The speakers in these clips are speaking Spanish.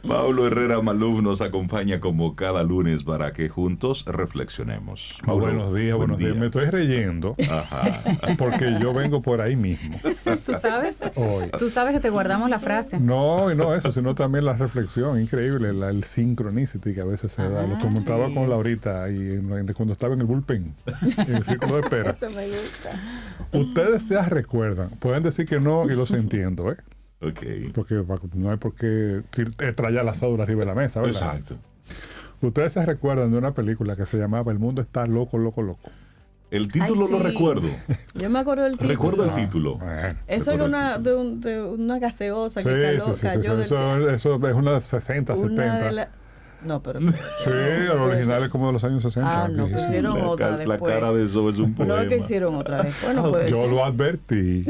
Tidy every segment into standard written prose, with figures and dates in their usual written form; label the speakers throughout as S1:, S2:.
S1: Pablo Herrera Maluf nos acompaña como cada lunes para que juntos reflexionemos. Pablo,
S2: buenos días,
S1: buen
S2: buenos días. Me estoy reyendo porque yo vengo por ahí mismo.
S3: ¿Tú sabes?
S2: Hoy.
S3: Tú sabes que te guardamos la frase.
S2: No, y no eso, sino también la reflexión. Increíble, el synchronicity que a veces se da. Lo comentaba con Laurita y cuando estaba en el bullpen, en el círculo de espera.
S4: Eso me gusta.
S2: Ustedes se recuerdan, pueden decir que no y los entiendo, ¿eh?
S1: Ok.
S2: Porque no hay por qué traer la asadura arriba de la mesa, ¿verdad?
S1: Exacto.
S2: Ustedes se recuerdan de una película que se llamaba El mundo está loco, loco, loco.
S1: El título
S4: Ay,
S1: lo
S4: sí.
S1: recuerdo.
S4: Yo me acuerdo del título.
S1: Recuerdo el título.
S2: Bueno.
S4: Eso es de una gaseosa que cayó del
S2: eso es una de 60,
S4: una
S2: 70.
S4: de la- No, pero...
S2: Sí, el original es como de los años 60.
S4: Ah, no,
S2: viejísimo.
S4: pusieron otra
S1: La
S4: después.
S1: cara de eso es un poema.
S4: No es que hicieron otra después, no puede
S2: Yo
S4: ser.
S2: lo advertí.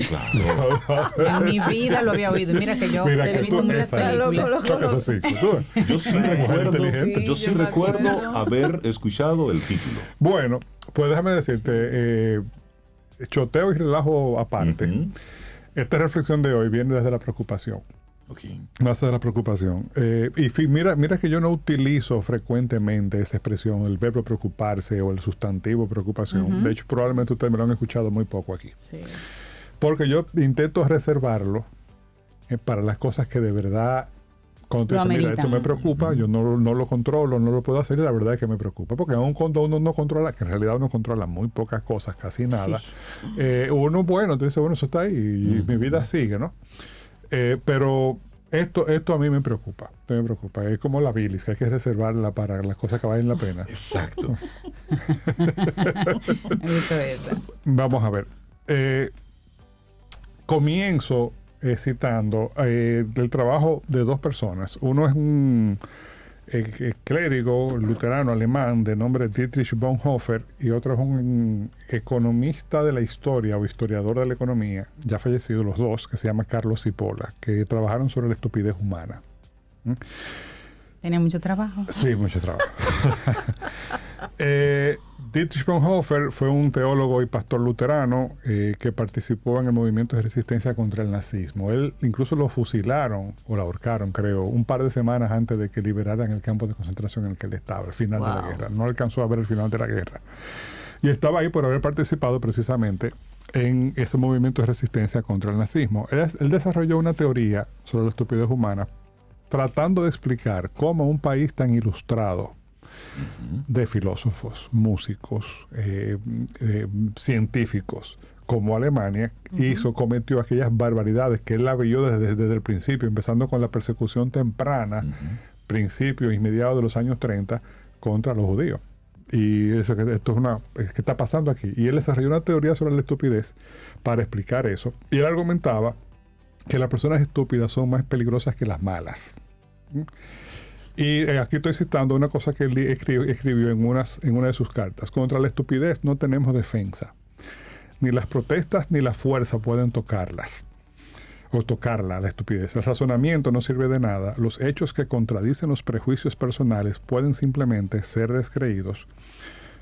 S3: En mi vida lo había oído. Mira que yo
S2: Mira
S3: he
S2: que
S3: visto
S2: tú-
S3: muchas
S2: esa-
S3: películas.
S2: Eso sí, tú.
S1: Yo sí
S2: Mujer
S1: recuerdo,
S2: inteligente.
S1: yo sí
S4: Sí, yo me
S1: recuerdo
S4: acuerdo.
S1: haber escuchado el título.
S2: Bueno, pues déjame decirte, choteo y relajo aparte.
S1: Ujú.
S2: Esta reflexión de hoy viene desde la preocupación.
S1: Ok.
S2: Nace de la preocupación. Mira que yo no utilizo frecuentemente esa expresión, el verbo preocuparse o el sustantivo preocupación. De hecho, probablemente ustedes me lo han escuchado muy poco aquí.
S4: Sí.
S2: Porque yo intento reservarlo para las cosas que de verdad, cuando tú
S3: Lo
S2: dices, mira,
S3: ameritan.
S2: esto me preocupa, yo no lo controlo, no lo puedo hacer, y la verdad es que me preocupa. Porque aun cuando uno no controla, que en realidad uno controla muy pocas cosas, casi nada, uno, bueno, te dice, bueno, eso está ahí y mi vida sigue, ¿no? Pero esto a mí me preocupa. Es como la bilis, que hay que reservarla para las cosas que valen la pena.
S1: Exacto.
S3: He visto esa.
S2: Vamos a ver. Comienzo citando el trabajo de dos personas. Uno es un clérigo luterano alemán de nombre Dietrich Bonhoeffer y otro es un economista de la historia o historiador de la economía, ya fallecidos los dos, que se llama Carlos Cipolla, que trabajaron sobre la estupidez humana.
S3: Tenía mucho trabajo.
S2: Sí, mucho trabajo. Dietrich Bonhoeffer fue un teólogo y pastor luterano que participó en el movimiento de resistencia contra el nazismo. Él incluso lo fusilaron o lo ahorcaron, creo, un par de semanas antes de que liberaran el campo de concentración en el que él estaba, al final de la guerra. No alcanzó a ver el final de la guerra. Y estaba ahí por haber participado precisamente en ese movimiento de resistencia contra el nazismo. Él desarrolló una teoría sobre la estupidez humana tratando de explicar cómo un país tan ilustrado de filósofos, músicos, científicos como Alemania cometió aquellas barbaridades que él la vio desde el principio, empezando con la persecución temprana, principios y mediados de los años 30 contra los judíos. Y esto es ¿qué está pasando aquí? Y él desarrolló una teoría sobre la estupidez para explicar eso. Y él argumentaba que las personas estúpidas son más peligrosas que las malas. Y aquí estoy citando una cosa que él escribió en una de sus cartas. Contra la estupidez no tenemos defensa. Ni las protestas ni la fuerza pueden tocarlas. O tocarla, la estupidez. El razonamiento no sirve de nada. Los hechos que contradicen los prejuicios personales pueden simplemente ser descreídos.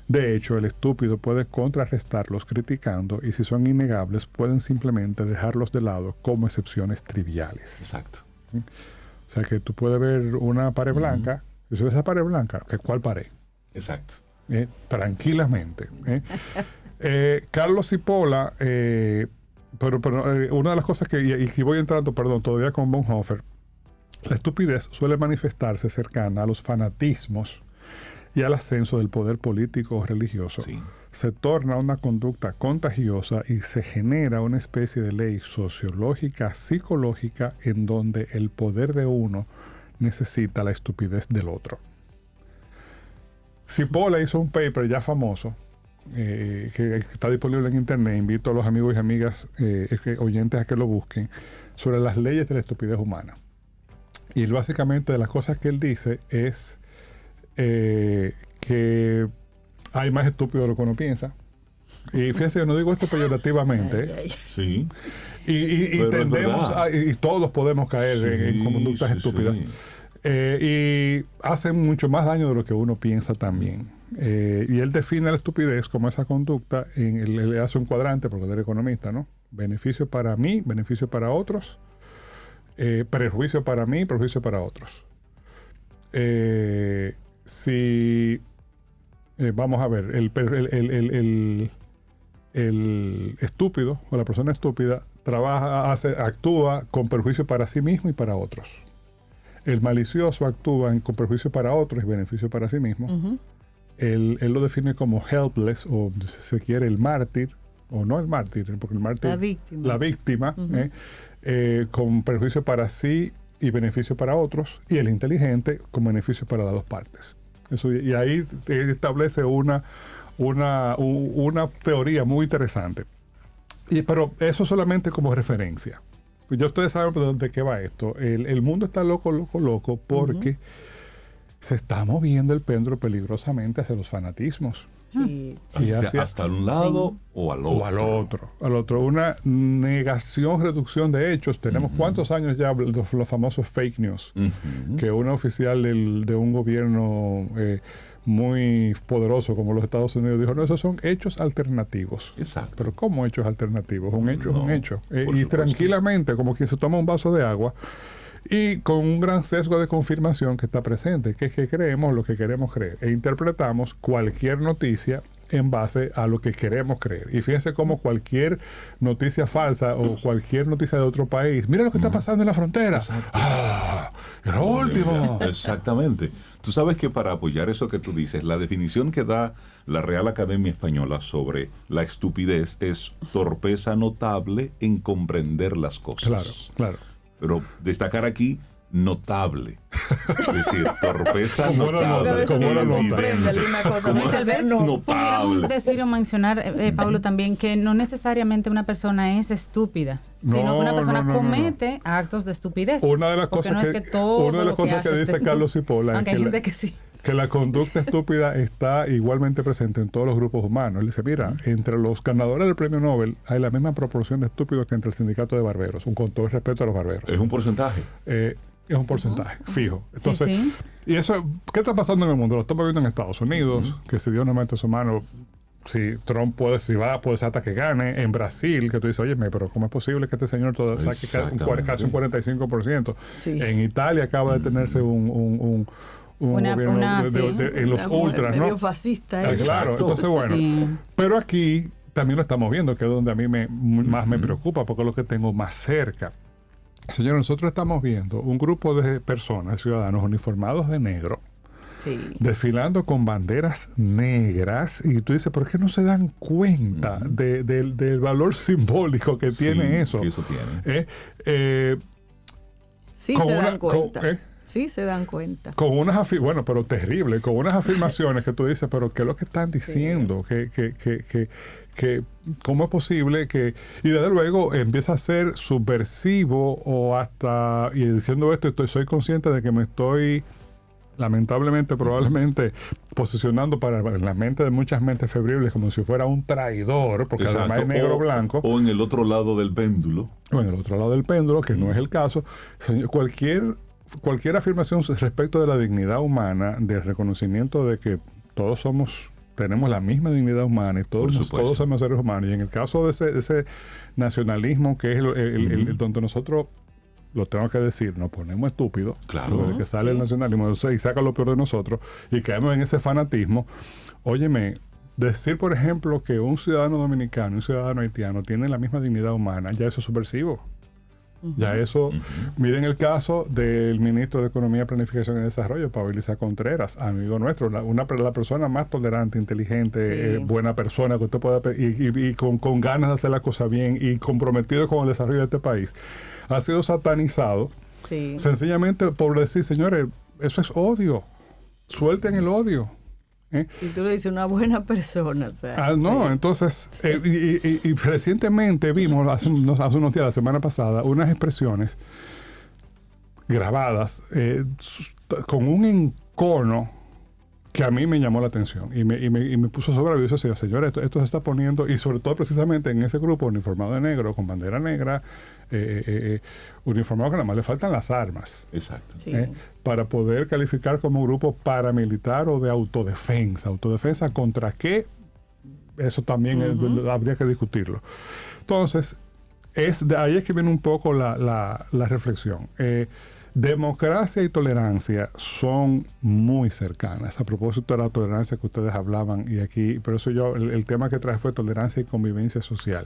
S2: De hecho, el estúpido puede contrarrestarlos criticando y si son innegables pueden simplemente dejarlos de lado como excepciones triviales.
S1: Exacto.
S2: O sea que tú puedes ver una pared blanca. Y si ves esa pared blanca, ¿cuál pared?
S1: Exacto.
S2: Tranquilamente. Carlos Cipolla, pero una de las cosas y voy entrando, todavía con Bonhoeffer, la estupidez suele manifestarse cercana a los fanatismos y al ascenso del poder político o religioso.
S1: Sí.
S2: Se torna una conducta contagiosa y se genera una especie de ley sociológica, psicológica, en donde el poder de uno necesita la estupidez del otro. Cipolla hizo un paper ya famoso, que está disponible en internet. Invito a los amigos y amigas oyentes a que lo busquen, sobre las leyes de la estupidez humana. Y básicamente de las cosas que él dice es que hay más estúpido de lo que uno piensa. Y fíjense, yo no digo esto peyorativamente.
S1: Sí.
S2: Y
S1: Pero
S2: tendemos y todos podemos caer en conductas
S1: sí,
S2: estúpidas.
S1: sí.
S2: Y hacen mucho más daño de lo que uno piensa también. Y él define la estupidez como esa conducta, él le hace un cuadrante, porque él era economista, ¿no? Beneficio para mí, beneficio para otros, prejuicio para mí, prejuicio para otros. si vamos a ver, el estúpido o la persona estúpida actúa con perjuicio para sí mismo y para otros. El malicioso actúa con perjuicio para otros y beneficio para sí mismo.
S4: Ujú.
S2: Él lo define como helpless, o si se quiere el mártir, o no el mártir, porque el mártir,
S4: La víctima.
S2: víctima, con perjuicio para sí y beneficio para otros, y el inteligente con beneficio para las dos partes. Eso, y ahí establece una teoría muy interesante. Pero eso solamente como referencia. Ya ustedes saben de qué va esto. El mundo está loco porque se está moviendo el péndulo peligrosamente hacia los fanatismos.
S4: Sí.
S2: Y
S1: Hasta un lado o al otro.
S2: Al otro. Una negación, reducción de hechos. Tenemos cuántos años ya los famosos fake news. Que una oficial de un gobierno muy poderoso como los Estados Unidos dijo, no, esos son hechos alternativos.
S1: Exacto.
S2: Pero ¿cómo hechos alternativos? Un hecho es un hecho. Y
S1: supuesto.
S2: tranquilamente, como quien se toma un vaso de agua, y con un gran sesgo de confirmación que está presente, que es que creemos lo que queremos creer e interpretamos cualquier noticia en base a lo que queremos creer. Y fíjense cómo cualquier noticia falsa o cualquier noticia de otro país, mira lo que está pasando en la frontera. Es lo último.
S1: Exactamente. Tú sabes que para apoyar eso que tú dices, la definición que da la Real Academia Española sobre la estupidez es torpeza notable en comprender las cosas.
S2: Claro.
S1: Pero destacar aquí notable. Es decir, torpeza
S2: Como una
S1: notable.
S2: nota, como una nota.
S4: Compréndele una cosa,
S1: Como
S4: no
S3: Tal vez
S4: no.
S3: pudiéramos
S1: notable.
S3: decir o mencionar, Pablo, también que no necesariamente una persona es estúpida, sino que una persona comete actos de estupidez.
S2: Una de las
S3: Porque
S2: cosas
S3: no
S2: que,
S3: es que todo
S2: una de las
S3: lo que
S2: cosas que
S3: haces
S2: dice
S3: es
S2: Carlos Cipolla es
S3: aunque hay gente que sí.
S2: que la conducta estúpida está igualmente presente en todos los grupos humanos. Él dice, mira, entre los ganadores del premio Nobel hay la misma proporción de estúpidos que entre el sindicato de barberos, con todo el respeto a los barberos.
S1: Es un porcentaje.
S2: Es un porcentaje fijo. Entonces,
S3: Sí.
S2: y eso, ¿qué está pasando en el mundo? Lo estamos viendo en Estados Unidos, que si Dios no mete su mano, si Trump puede ser hasta que gane. En Brasil, que tú dices, oye, pero ¿cómo es posible que este señor saque casi un 45%?
S4: Sí.
S2: En Italia acaba de tenerse un gobierno en los ultras,
S4: medio
S2: ¿no?
S4: fascista.
S2: Claro,
S1: Exacto.
S2: entonces bueno.
S3: Sí.
S2: Pero aquí también lo estamos viendo, que es donde a mí más me preocupa, porque es lo que tengo más cerca. Señor, nosotros estamos viendo un grupo de personas, ciudadanos uniformados de negro,
S4: Sí.
S2: desfilando con banderas negras, y tú dices, ¿por qué no se dan cuenta del valor simbólico que tiene
S1: Sí,
S2: eso?
S1: que eso tiene.
S4: Sí
S2: Con
S4: se
S2: una-
S4: dan cuenta.
S2: con-
S4: Sí se dan cuenta.
S2: Con unas bueno, pero terrible, con unas afirmaciones que tú dices, pero ¿qué es lo que están diciendo? Que ¿cómo es posible que...? Y desde luego empieza a ser subversivo o hasta... Y diciendo esto, soy consciente de que me estoy, lamentablemente, probablemente, posicionando en la mente de muchas mentes febriles como si fuera un traidor, porque
S1: Exacto.
S2: además es negro o blanco.
S1: O en el otro lado del péndulo.
S2: O en el otro lado del péndulo, que no es el caso. Señor, cualquier afirmación respecto de la dignidad humana, del reconocimiento de que tenemos la misma dignidad humana y todos somos seres humanos. Y en el caso de ese nacionalismo, que es donde nosotros, lo tengo que decir, nos ponemos estúpidos,
S1: Claro.
S2: desde que sale el nacionalismo y saca lo peor de nosotros y caemos en ese fanatismo. Óyeme, decir, por ejemplo, que un ciudadano dominicano y un ciudadano haitiano tienen la misma dignidad humana, ya eso es subversivo. Ya eso, miren el caso del ministro de Economía, Planificación y Desarrollo, Pablo Elisa Contreras, amigo nuestro, la persona más tolerante, inteligente, buena persona que usted pueda y con ganas de hacer las cosas bien y comprometido con el desarrollo de este país, ha sido satanizado sencillamente por decir, señores, eso es odio, suelten el odio.
S4: Y tú le dices una buena persona. O sea,
S2: entonces, y recientemente vimos, hace unos días, la semana pasada, unas expresiones grabadas con un encono que a mí me llamó la atención y me puso sobre aviso. Decía, señores, esto se está poniendo, y sobre todo precisamente en ese grupo uniformado de negro, con bandera negra, uniformado que nada más le faltan las armas.
S1: Exacto.
S2: Para poder calificar como grupo paramilitar o de autodefensa. ¿Autodefensa contra qué? Eso también habría que discutirlo. Entonces, ahí es que viene un poco la reflexión. Democracia y tolerancia son muy cercanas. A propósito de la tolerancia que ustedes hablaban, y aquí, por eso yo, el tema que traje fue tolerancia y convivencia social.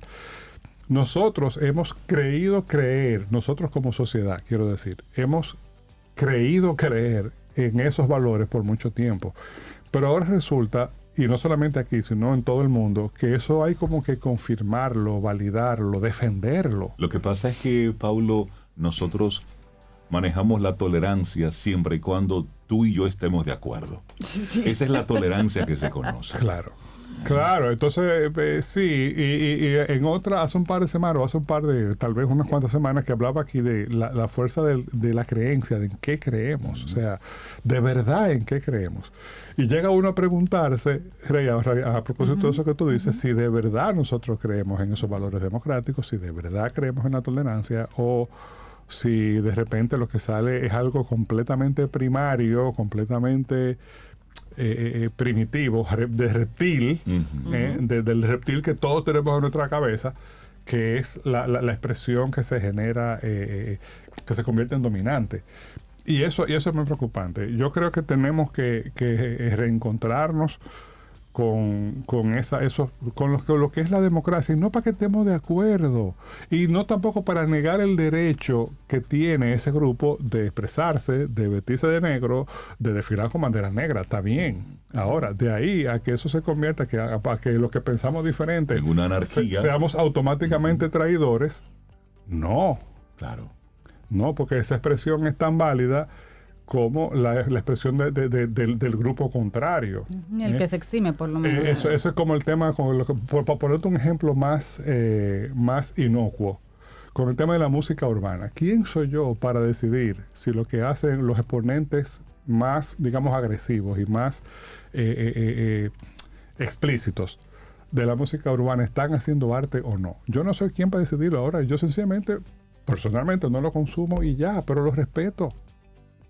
S2: Nosotros hemos nosotros como sociedad, quiero decir, hemos creer en esos valores por mucho tiempo. Pero ahora resulta, y no solamente aquí, sino en todo el mundo, que eso hay como que confirmarlo, validarlo, defenderlo.
S1: Lo que pasa es que, Paulo, nosotros manejamos la tolerancia siempre y cuando tú y yo estemos de acuerdo. Sí. Esa es la tolerancia que se conoce.
S2: Claro, entonces sí, y en otra, hace un par de tal vez unas cuantas semanas, que hablaba aquí de la fuerza de la creencia, de en qué creemos, o sea, de verdad en qué creemos. Y llega uno a preguntarse, Rey, a propósito de eso que tú dices, si de verdad nosotros creemos en esos valores democráticos, si de verdad creemos en la tolerancia, o si de repente lo que sale es algo completamente primario, completamente primitivo, de reptil, del reptil que todos tenemos en nuestra cabeza, que es la expresión que se genera, que se convierte en dominante. Y eso es muy preocupante. Yo creo que tenemos que reencontrarnos con lo que es la democracia, y no para que estemos de acuerdo, y no tampoco para negar el derecho que tiene ese grupo de expresarse, de vestirse de negro, de desfilar con banderas negras. Está bien. Ahora, de ahí a que eso se convierta, a que los que pensamos diferente
S1: en una anarquía,
S2: seamos automáticamente traidores, no.
S1: Claro.
S2: No, porque esa expresión es tan válida como la expresión del grupo contrario.
S3: El que se exime, por lo menos.
S2: Eso es como el tema, para ponerte un ejemplo más inocuo, con el tema de la música urbana. ¿Quién soy yo para decidir si lo que hacen los exponentes más, digamos, agresivos y más explícitos de la música urbana están haciendo arte o no? Yo no soy quien para decidirlo ahora. Yo sencillamente, personalmente, no lo consumo y ya, pero lo respeto.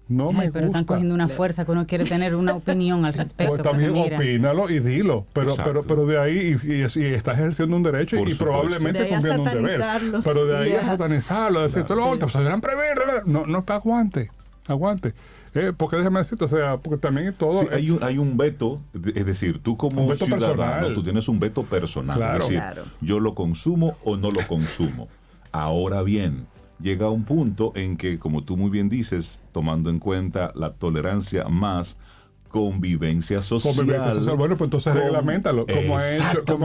S2: No me
S3: pero
S2: gusta.
S3: Están cogiendo una fuerza que uno quiere tener una opinión al respecto.
S2: Pues también opínalo y dilo, pero de ahí y estás ejerciendo un derecho y probablemente cumpliendo un deber. Pero de ahí a satanizarlo, a decir, pues deberán prever. No, aguante. Porque déjame decirte, o sea, porque también todo...
S1: Sí, hay un veto, es decir, tú como ciudadano, personal. Tú tienes un veto personal.
S2: Claro.
S1: Es decir, yo lo consumo o no lo consumo. Ahora bien, llega un punto en que, como tú muy bien dices, tomando en cuenta la tolerancia más convivencia social.
S2: Bueno, pues entonces reglamentalo, como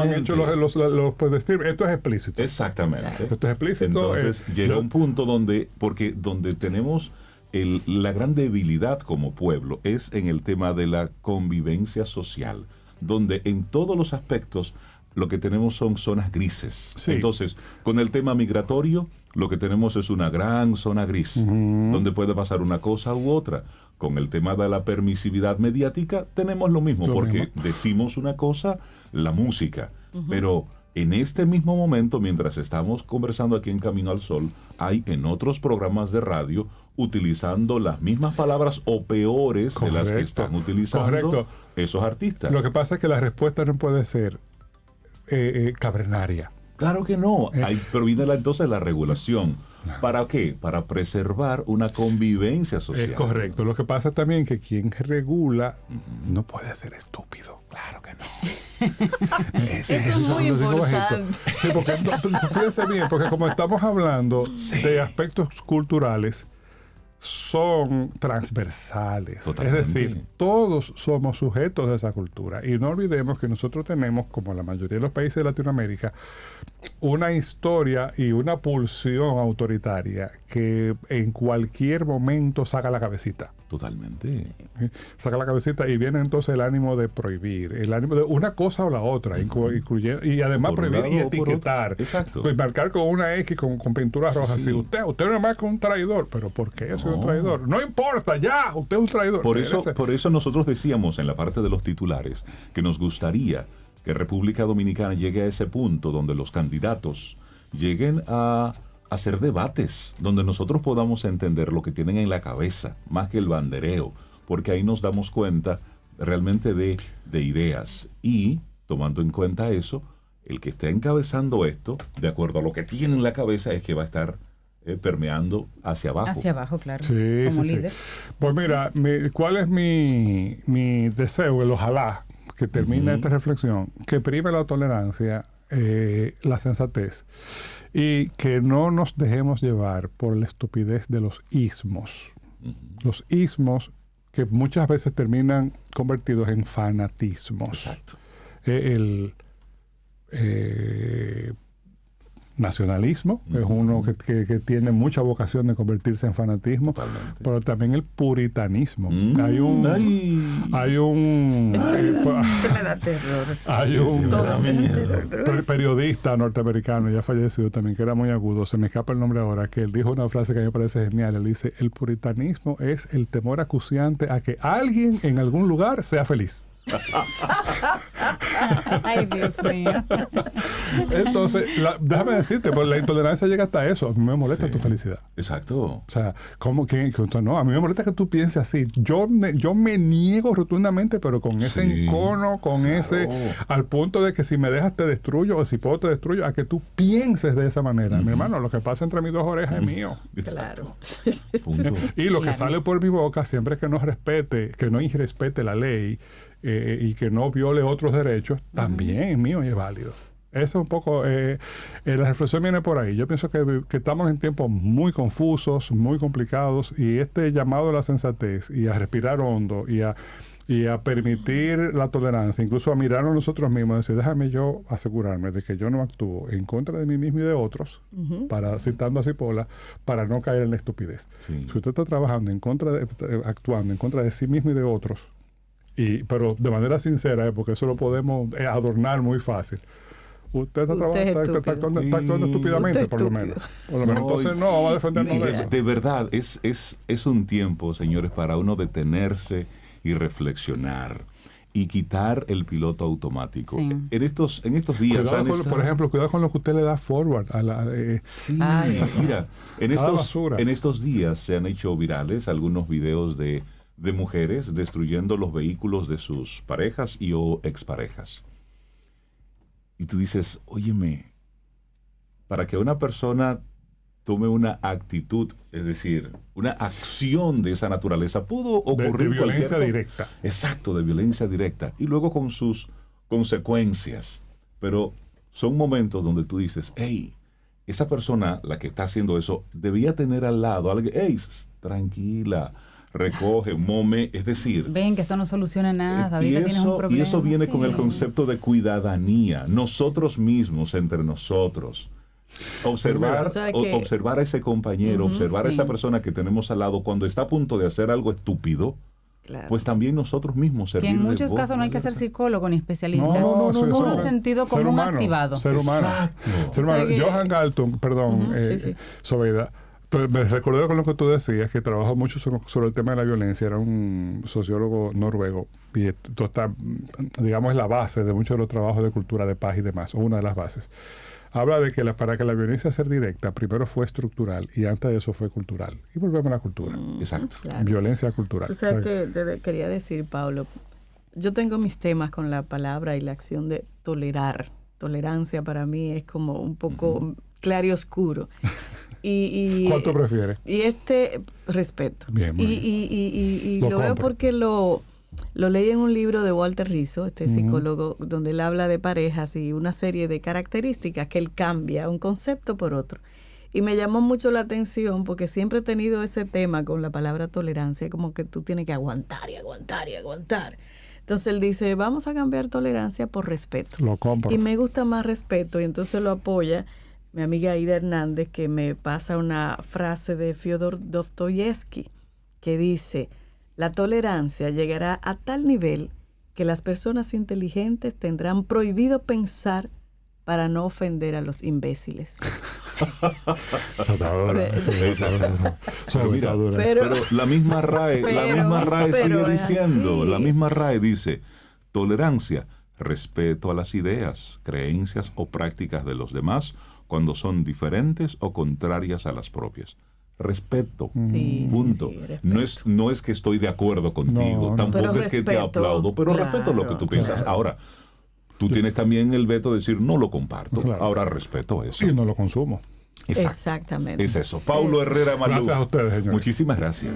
S2: han hecho los pues, esto es explícito.
S1: Exactamente.
S2: Esto es explícito.
S1: Entonces llega un punto donde tenemos la gran debilidad como pueblo es en el tema de la convivencia social, donde en todos los aspectos lo que tenemos son zonas grises. Sí. Entonces, con el tema migratorio, lo que tenemos es una gran zona gris, donde puede pasar una cosa u otra. Con el tema de la permisividad mediática, tenemos lo mismo, porque decimos una cosa, la música, pero en este mismo momento, mientras estamos conversando aquí en Camino al Sol, hay en otros programas de radio utilizando las mismas palabras o peores de las que están utilizando esos artistas.
S2: Lo que pasa es que la respuesta no puede ser cavernaria.
S1: Claro que no. Pero viene entonces la regulación. ¿Para qué? Para preservar una convivencia social.
S2: Es correcto. Lo que pasa también que quien regula no puede ser estúpido.
S1: Claro que no.
S4: Eso es muy importante.
S2: Sí, porque fíjense bien, porque como estamos hablando de aspectos culturales, son transversales. Totalmente. Es decir, todos somos sujetos de esa cultura. Y no olvidemos que nosotros tenemos, como la mayoría de los países de Latinoamérica, una historia y una pulsión autoritaria que en cualquier momento saca la cabecita.
S1: Totalmente.
S2: Saca la cabecita y viene entonces el ánimo de prohibir, el ánimo de una cosa o la otra, incluyendo, y además prohibir y etiquetar.
S1: Exacto.
S2: Pues marcar con una X con pintura roja. Sí. Si usted no es más que un traidor. ¿Pero por qué yo soy un traidor? No importa, ya, usted es un traidor.
S1: Por eso nosotros decíamos en la parte de los titulares que nos gustaría que República Dominicana llegue a ese punto donde los candidatos lleguen a hacer debates, donde nosotros podamos entender lo que tienen en la cabeza, más que el bandereo, porque ahí nos damos cuenta realmente de ideas. Y, tomando en cuenta eso, el que está encabezando esto, de acuerdo a lo que tiene en la cabeza, es que va a estar permeando hacia abajo.
S3: Hacia abajo, claro.
S2: Sí,
S3: como
S2: sí,
S3: líder.
S2: sí. Pues mira, ¿cuál es mi deseo, el ojalá que termine esta reflexión? Que prime la tolerancia, la sensatez, y que no nos dejemos llevar por la estupidez de los ismos. Los ismos que muchas veces terminan convertidos en fanatismos.
S1: Exacto.
S2: El nacionalismo es uno que tiene mucha vocación de convertirse en fanatismo.
S1: Totalmente.
S2: Pero también el puritanismo.
S1: Ay.
S2: Hay un
S4: Se me da terror.
S2: hay un
S4: Todo me da terror. Pero es-
S2: periodista norteamericano, ya fallecido también, que era muy agudo, se me escapa el nombre ahora, que él dijo una frase que a mí me parece genial. Él dice: el puritanismo es el temor acuciante a que alguien en algún lugar sea feliz.
S3: Ay, Dios mío.
S2: Entonces, déjame decirte, pues la intolerancia llega hasta eso. A mí me molesta tu felicidad.
S1: Exacto.
S2: O sea, ¿cómo que no? A mí me molesta que tú pienses así. Yo me niego rotundamente, pero con ese
S1: Sí,
S2: encono, con ese, al punto de que si me dejas te destruyo, o si puedo te destruyo, a que tú pienses de esa manera. Mi hermano, lo que pasa entre mis dos orejas es mío.
S4: Claro.
S1: Punto.
S2: Y lo que
S3: Claro.
S2: sale por mi boca, siempre que no irrespete la ley y que no viole otros derechos, también es mío y es válido. Eso es un poco, la reflexión viene por ahí. Yo pienso que estamos en tiempos muy confusos, muy complicados, y este llamado a la sensatez y a respirar hondo y a permitir la tolerancia, incluso a mirarnos nosotros mismos y decir: déjame yo asegurarme de que yo no actúo en contra de mí mismo y de otros, citando a Cipolla, para no caer en la estupidez.
S1: Sí.
S2: Si usted está trabajando actuando en contra de sí mismo y de otros, pero de manera sincera, porque eso lo podemos adornar muy fácil. Usted está actuando estúpidamente,
S4: Usted
S2: por lo
S4: estúpido.
S2: menos. Por lo menos. Entonces, no, vamos a defendernos de eso.
S1: De verdad, es un tiempo, señores, para uno detenerse y reflexionar y quitar el piloto automático.
S3: Sí.
S1: En estos días
S2: Por ejemplo, cuidado con lo que usted le da forward a la...
S1: Sí,
S4: Ay,
S1: mira,
S2: cada basura.
S1: en estos días se han hecho virales algunos videos de mujeres destruyendo los vehículos de sus parejas o exparejas. Y tú dices: óyeme, para que una persona tome una actitud, es decir, una acción de esa naturaleza, pudo ocurrir
S2: de violencia
S1: cualquier
S2: directa.
S1: Exacto, de violencia directa. Y luego con sus consecuencias. Pero son momentos donde tú dices: hey, esa persona, la que está haciendo eso, debía tener al lado a alguien: hey, tranquila, recoge, es decir...
S3: Ven que eso no soluciona nada.
S1: Y
S3: Ahorita tienes un problema.
S1: y eso viene con el
S3: sí.
S1: concepto de cuidadanía, nosotros mismos, entre nosotros. Observar,
S4: O sea que-
S1: observar a ese compañero, observar a
S3: sí.
S1: esa persona que tenemos al lado cuando está a punto de hacer algo estúpido,
S4: Claro.
S1: pues también nosotros mismos
S3: Que
S1: servir
S3: en
S1: de
S3: muchos
S1: voz
S3: casos no hay que ser
S1: alerta.
S3: psicólogo ni especialista.
S2: No,
S3: Puro sentido
S2: ser
S3: común
S2: humano,
S3: activado.
S2: Ser humano.
S1: Exacto.
S2: Ser humano.
S4: O sea que-
S2: Johan Galton, perdón,
S4: Sí, sí.
S2: Sobeida, me recordé con lo que tú decías, que trabajó mucho sobre el tema de la violencia. Era un sociólogo noruego, y esto está, digamos, es la base de muchos de los trabajos de cultura de paz y demás, o una de las bases. Habla de que para que la violencia sea directa, primero fue estructural y antes de eso fue cultural. Y volvemos a la cultura.
S1: Exacto.
S4: Claro.
S2: Violencia cultural.
S4: O sea que quería decir, Pablo, yo tengo mis temas con la palabra y la acción de tolerar. Tolerancia para mí es como un poco claro y oscuro.
S2: ¿Cuál tú prefieres?
S4: Y respeto.
S2: Bien, muy
S4: y
S2: Lo
S4: lo veo
S2: compro.
S4: porque lo leí en un libro de Walter Rizzo, este psicólogo, donde él habla de parejas y una serie de características que él cambia un concepto por otro. Y me llamó mucho la atención porque siempre he tenido ese tema con la palabra tolerancia, como que tú tienes que aguantar y aguantar y aguantar. Entonces él dice, vamos a cambiar tolerancia por respeto.
S2: Lo compro.
S4: Y me gusta más respeto, y entonces lo apoya mi amiga Aida Hernández, que me pasa una frase de Fyodor Dostoyevsky, que dice: la tolerancia llegará a tal nivel que las personas inteligentes tendrán prohibido pensar para no ofender a los imbéciles.
S2: Esa está dura, esa está dura.
S1: Pero mira,
S2: Está dura.
S1: pero la misma RAE,
S4: pero
S1: sigue
S4: es
S1: diciendo,
S4: así.
S1: la misma RAE dice: tolerancia, respeto a las ideas, creencias o prácticas de los demás cuando son diferentes o contrarias a las propias. Respeto,
S4: Sí,
S1: punto.
S4: sí, respeto.
S1: No es que estoy de acuerdo contigo,
S2: No,
S1: tampoco
S4: pero
S1: es que te
S4: respeto,
S1: aplaudo, pero
S4: claro,
S1: respeto lo que tú piensas.
S4: claro.
S1: Ahora, tú tienes también el veto de decir: no lo comparto.
S2: Claro.
S1: Ahora respeto eso.
S2: Y no lo consumo.
S4: Exactamente.
S1: Es eso. Paulo Herrera Maluf.
S2: Gracias a ustedes, señores.
S1: Muchísimas gracias.